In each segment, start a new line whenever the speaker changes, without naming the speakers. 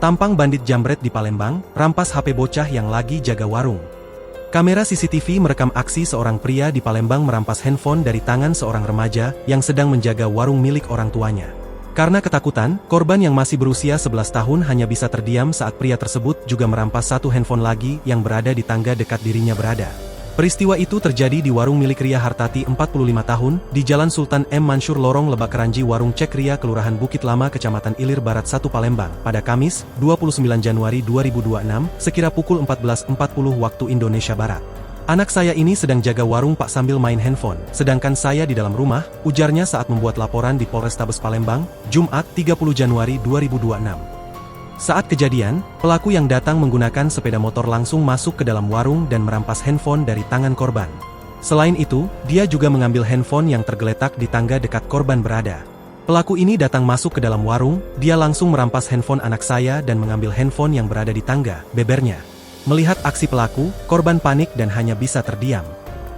Tampang bandit jambret di Palembang, rampas HP bocah yang lagi jaga warung. Kamera CCTV merekam aksi seorang pria di Palembang merampas handphone dari tangan seorang remaja yang sedang menjaga warung milik orang tuanya. Karena ketakutan, korban yang masih berusia 11 tahun hanya bisa terdiam saat pria tersebut juga merampas satu handphone lagi yang berada di tangga dekat dirinya berada. Peristiwa itu terjadi di warung milik Ria Hartati 45 tahun, di Jalan Sultan M. Mansur Lorong Lebak Keranji Warung Cek Ria Kelurahan Bukit Lama Kecamatan Ilir Barat 1 Palembang, pada Kamis, 29 Januari 2026, sekira pukul 14.40 waktu Indonesia Barat. Anak saya ini sedang jaga warung Pak sambil main handphone, sedangkan saya di dalam rumah, ujarnya saat membuat laporan di Polrestabes Palembang, Jumat 30 Januari 2026. Saat kejadian, pelaku yang datang menggunakan sepeda motor langsung masuk ke dalam warung dan merampas handphone dari tangan korban. Selain itu, dia juga mengambil handphone yang tergeletak di tangga dekat korban berada. Pelaku ini datang masuk ke dalam warung, dia langsung merampas handphone anak saya dan mengambil handphone yang berada di tangga, bebernya. Melihat aksi pelaku, korban panik dan hanya bisa terdiam.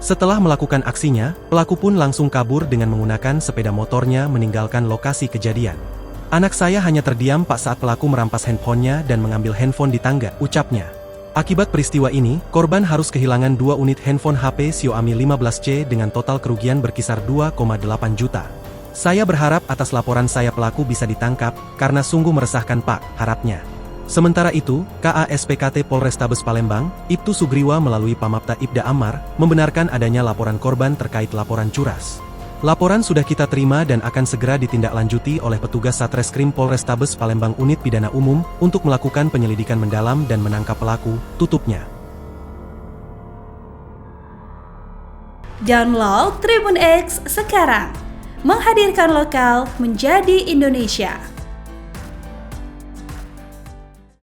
Setelah melakukan aksinya, pelaku pun langsung kabur dengan menggunakan sepeda motornya meninggalkan lokasi kejadian. Anak saya hanya terdiam Pak saat pelaku merampas handphonenya dan mengambil handphone di tangga, ucapnya. Akibat peristiwa ini, korban harus kehilangan 2 unit handphone HP Xiaomi 15C dengan total kerugian berkisar 2,8 juta. Saya berharap atas laporan saya pelaku bisa ditangkap, karena sungguh meresahkan Pak, harapnya. Sementara itu, KASPKT Polrestabes Palembang, Ibtu Sugriwa melalui Pamapta Ibda Ammar, membenarkan adanya laporan korban terkait laporan curas. Laporan sudah kita terima dan akan segera ditindaklanjuti oleh petugas Satreskrim Polrestabes Palembang Unit Pidana Umum untuk melakukan penyelidikan mendalam dan menangkap pelaku, tutupnya.
Download Tribun X sekarang, menghadirkan lokal menjadi Indonesia.